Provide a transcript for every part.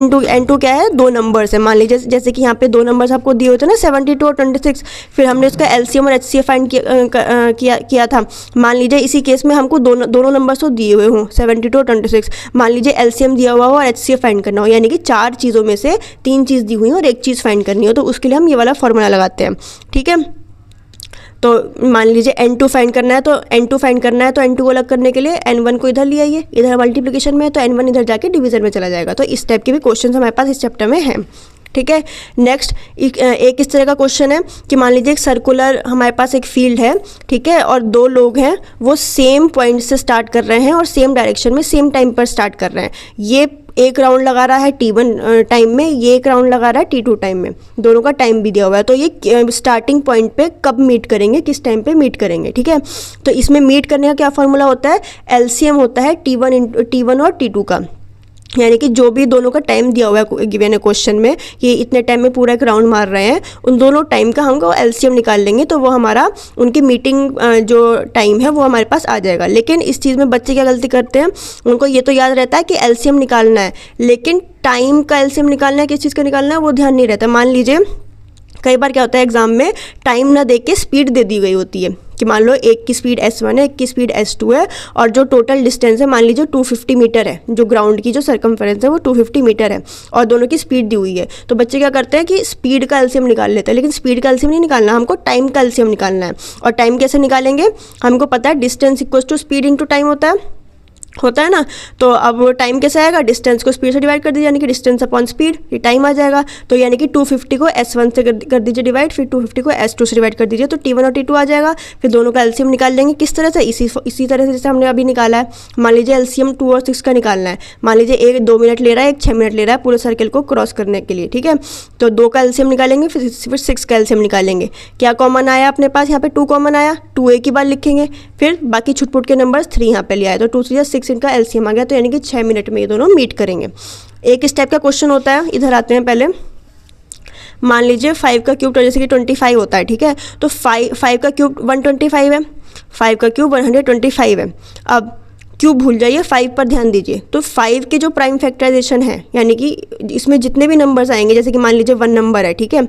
n2 क्या है, दो नंबर्स है। मान लीजिए जैसे कि यहाँ पे दो नंबर्स आपको दिए होते हैं ना 72 और 26, फिर हमने उसका एलसीएम और एचसीएफ फाइंड किया था। मान लीजिए इसी केस में हमको दोनों नंबर्स तो दिए हुए हों 72 और 26, मान लीजिए एलसीएम दिया हुआ हो और एचसीएफ फाइंड करना हो, यानी कि चार चीज़ों में से तीन चीज़ दी हुई हो और एक चीज़ फाइंड करनी हो, तो उसके लिए हम ये वाला फॉर्मूला लगाते हैं। ठीक है, तो मान लीजिए n2 फाइंड करना है, तो n2 को अलग करने के लिए n1 को इधर ले आइए, इधर मल्टीप्लिकेशन में है तो n1 इधर जाके डिवीजन में चला जाएगा। तो इस टाइप के भी क्वेश्चन हमारे पास इस चैप्टर में हैं। ठीक है, नेक्स्ट एक इस तरह का क्वेश्चन है कि मान लीजिए एक सर्कुलर हमारे पास एक फील्ड है, ठीक है, और दो लोग हैं, वो सेम पॉइंट से स्टार्ट कर रहे हैं और सेम डायरेक्शन में सेम टाइम पर स्टार्ट कर रहे हैं। ये एक राउंड लगा रहा है t1 टाइम में, ये एक राउंड लगा रहा है t2 टाइम में, दोनों का टाइम भी दिया हुआ है। तो ये स्टार्टिंग पॉइंट पे कब मीट करेंगे, किस टाइम पे मीट करेंगे। ठीक है, तो इसमें मीट करने का क्या फॉर्मूला होता है, एलसीएम होता है t1 और t2 का, यानी कि जो भी दोनों का टाइम दिया हुआ है गिवन है क्वेश्चन में, ये इतने टाइम में पूरा एक राउंड मार रहे हैं, उन दोनों टाइम का हमको एलसीएम निकाल लेंगे तो वो हमारा उनकी मीटिंग जो टाइम है वो हमारे पास आ जाएगा। लेकिन इस चीज़ में बच्चे क्या गलती करते हैं, उनको ये तो याद रहता है कि एलसीएम निकालना है, लेकिन टाइम का एलसीएम निकालना है, किस चीज़ का निकालना है वो ध्यान नहीं रहता। मान लीजिए कई बार क्या होता है एग्जाम में टाइम ना दे के स्पीड दे दी गई होती है कि मान लो एक की स्पीड s1 है, एक की स्पीड s2 है, और जो टोटल डिस्टेंस है मान लीजिए 250 मीटर है, जो ग्राउंड की जो सर्कमफेरेंस है वो 250 मीटर है और दोनों की स्पीड दी हुई है। तो बच्चे क्या करते हैं कि स्पीड का एलसीएम निकाल लेते हैं, लेकिन स्पीड का एलसीएम नहीं निकालना, हमको टाइम का एलसीएम निकालना है। और टाइम कैसे निकालेंगे, हमको पता है distance equals to speed into time होता है ना। तो अब टाइम कैसे आएगा, डिस्टेंस को स्पीड से डिवाइड कर दीजिए, यानी कि डिस्टेंस अपॉन स्पीड, ये टाइम आ जाएगा। तो यानी कि 250 को s1 से कर दीजिए डिवाइड, फिर 250 को s2 से डिवाइड कर दीजिए, तो t1 और t2 आ जाएगा। फिर दोनों का एलसीएम निकाल लेंगे, किस तरह से, इसी तरह से जैसे हमने अभी निकाला है। मान लीजिए एलसीएम 2 और 6 का निकालना है, मान लीजिए एक 2 मिनट ले रहा है, एक 6 मिनट ले रहा है पूरे सर्किल को क्रॉस करने के लिए। ठीक है, तो 2 का एलसीएम निकालेंगे, फिर 6 का एलसीएम निकालेंगे। क्या कॉमन आया अपने पास, यहाँ पे 2 कॉमन आया, 2 एक ही बार लिखेंगे, फिर बाकी छुटपुट के नंबर 3 यहाँ पे ले आए, तो 2 3 6 इनका एलसीएम आ गया। तो यानी कि 6 मिनट में ये दोनों मीट करेंगे। एक इस टाइप का क्वेश्चन होता है, इधर आते हैं पहले। मान लीजिए 5 का क्यूब, तो जैसे कि 25 होता है, ठीक है, तो 5 का क्यूब 125 है, 5 का क्यूब 125 है। अब क्यूब भूल जाइए, 5 पर ध्यान दीजिए। तो 5 के जो प्राइम फैक्टराइजेशन है, यानी कि इसमें जितने भी नंबर्स आएंगे, जैसे कि मान लीजिए 1 नंबर है, ठीक है,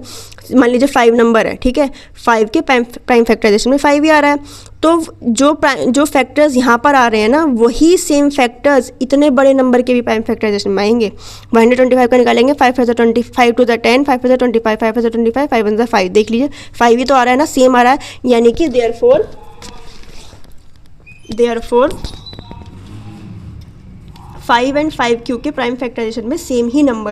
मान लीजिए 5 नंबर है, ठीक है, 5 के प्राइम फैक्टराइजेशन में 5 ही आ रहा है। तो जो फैक्टर्स यहाँ पर आ रहे हैं ना, वही सेम फैक्टर्स इतने बड़े नंबर के भी प्राइम फैक्टराइजेशन में आएंगे। 125 का निकालेंगे, 5 5 25, 5 2 10, 5 5 25, 5 5 25, 5 1 5, देख लीजिए 5 ही तो आ रहा है ना, सेम आ रहा है, यानी कि देयरफॉर 5 एंड 5 क्यूब के प्राइम फैक्टराइजेशन में सेम ही नंबर